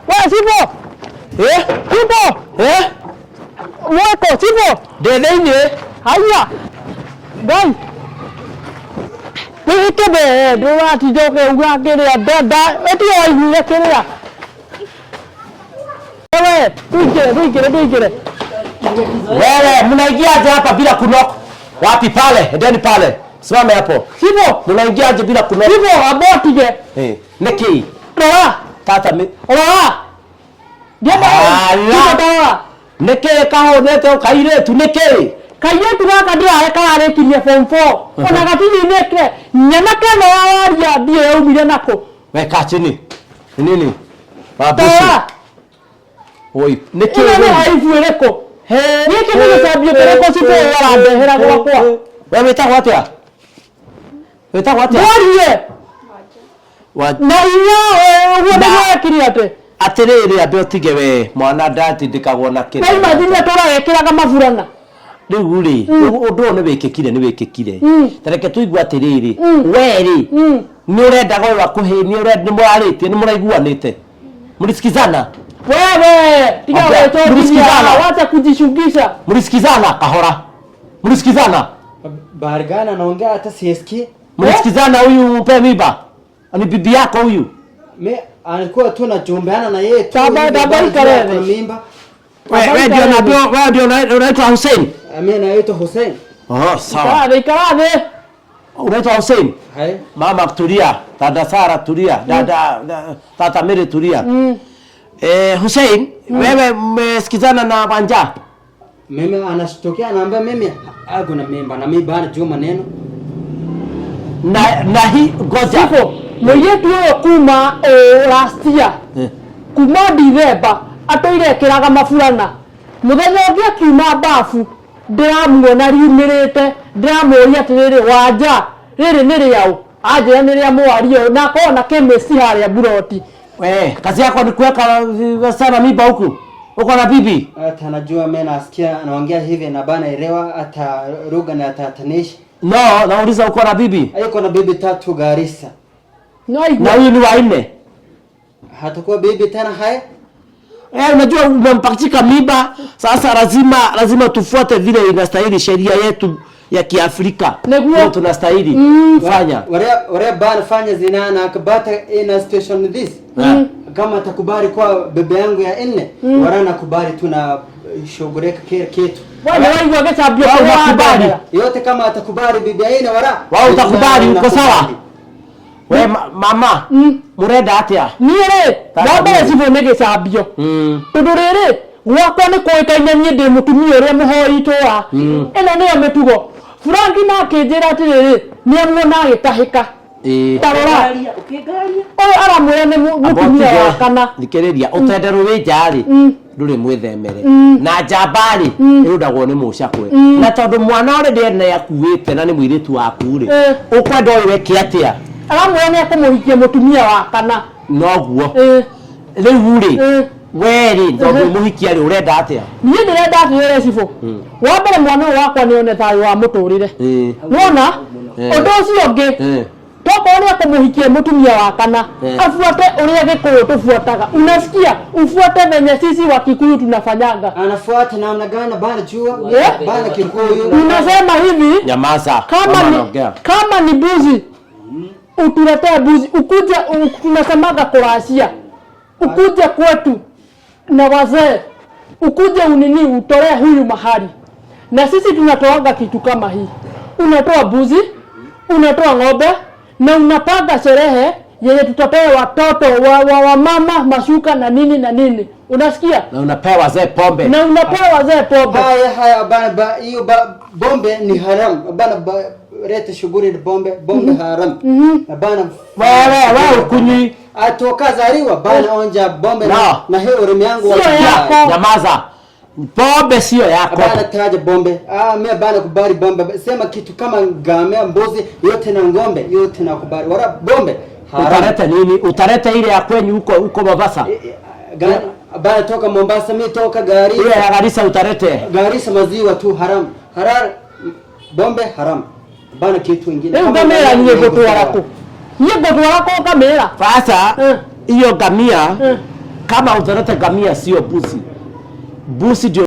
Wewe sipo? Sipo? Wako sipo? Nini? Haya. Gai. Wewe kebe ndo wati joke unakelea dada. Eti wewe unakelea. Wewe, tuikire. Wewe, mnaingiaje hapa bila kunok? Wapi pale? Endeni pale. Simame hapo. Sipo? Mnaingiaje bila kunok? Sipo, abotige. Neki. Rola. Tata Rola. Jeba. Jeba. Neke kaho neke kaire tu neke. Kaire tu gaka ndio areka arekirie form 4. Ona gatini neke. Nyanake no waria ndie umire nako. Weka chini. Nini? Babusi. Oi, neke. Wewe haifuereko. Nike ni sabio tereko sipo wala ndehera gwakwa. Wewe wetagwo atia? Warie. Na inya wewe ndagakiri ate. Atiriri andu tige we mwana ndatindikagwo na kire. Na imagine turagekiraga maburana. Riu ri undu ni wikikire. Tareke tuigua atiriri. Weri. Ni urenda gwa kuhini urenda mwarite ni muraiguanite. Mlisikizana? Wewe, tiga wewe mlisikizana, wacha kujishughisha. Mlisikizana kahora. Mlisikizana? Bargana anaongea hata sisikii. Mlisikizana huyu mpe mimba? Ani bibi yako huyu? Mimi alikuwa tu anachombeana na yeye tu. Baba ikareve. Mimba. Wewe ndio unaitwa Hussein? Mimi naitwa Hussein. Sawa. Karave. Unaitwa Hussein? Hai. Mama tulia, dada Sara tulia, dada tata Mary tulia. Hussein, wewe mmesikizana na Banja? Mimi anashitokea anaambia mimi ako na mimba na mimi bana jua maneno. Na hii goja. Sipo, mweyetu yo kuma last year. Kuma December atoire kiraga mafurana. Muthenya ũngĩ kiuma bafu ndiramuona riumirite ndiramuoria atiriri wanja riri nĩ rĩao anjĩra nĩ rĩa mwario na kona kemesi harĩa buroti. Kazi yako ni kuweka sana mimba huku. Uko na bibi? Hata najua mimi nasikia anaongea hivi na bana elewa hata lugha na tatanishi. No, nauliza uko na bibi? Yuko na bibi 3 Garissa. Na huyu ni wa 4. Hatakuwa bibi tena haya? Unajua umempachika mimba, sasa lazima tufuate vile inastahili sheria yetu ya Kiafrika. Ndio tunastahili kufanya. Wale bana fanya zina na akabata in situation this. Kama atakubali kwa bebe yangu ya 4, wala nakubali tuna shughulika kile kitu. Wewe wangu wakachabio kubali. Yote kama atakubali bibi ya 4 wala. Wao utakubali uko sawa? We mama, murenda atia? Niere, baba sibo nege sabio. Tudurere, gwakwa ni koikaine nie ndi mutumia uria muhoi twa. Eno ni ametugo. Franki na kinjira atiriri, ni amuona agitahika. Tarora. Ukigaria. Oyo aramwira ni mutumia wa kana. Thikiriria utenderu wi njari. Nduri mwithemere. Na njambari irudagwo ni mucakwe. Na tondu mwana uri ndi ene akuite na ni mwiritu waku ri. Ukwenda oiwe kiatia. Aramwira ni akumuhikia mutumia wa kana. Noguo. Riu ri. Weri tondu muhikia ri urenda atia? Nie ndirenda atirire cibo. Wa mbere mwana wakwa ni one thayo wa muturire. Wona? Undu ucio ungi. Toko ni akumuhikia mutumia wa kana. Afuate uria gikuyu tufuataga. Unasikia? Ufuate venye sisi wa Kikuyu tunafanyanga. Anafuata namna gani bana jua? Bana Kikuyu. Unasema hivi? Nyamaza. Kama ni buzi. Utuletee buzi. Ukuja tunasemaga kurasia. Ukuja kwetu na wazee. Ukuja unini utolee huyu mahali. Na sisi tunatoaga kitu kama hii. Unatoa buzi, unatoa ng'ombe na unapanga sherehe yenye tutapewa watoto wa mama mashuka na nini na nini. Unasikia? Na unapewa wazee pombe. Haya bana hiyo bombe ni haram. Bana rete shughuli ni bombe haram. Na bana wewe kunyi atoka zaliwa bana onja bombe na hiyo urimi yangu wa nyamaza. Bombe sio yako. Bana taja bombe. Mimi bana kubali bombe. Sema kitu kama ngamia, mbuzi, yote na ng'ombe, yote na kubali. Wala bombe. Utareta nini? Utareta ile ya kwenyu huko Mombasa. Bana toka Mombasa, mimi toka Garissa. Ile ya Garissa utarete. Garissa maziwa tu haram. Bombe haram. Bana kitu kingine. Kamera ni goto wako. Ni goto wako kamera. Sasa hiyo gamia Kama uzalete ngamia sio busi. Busi ndio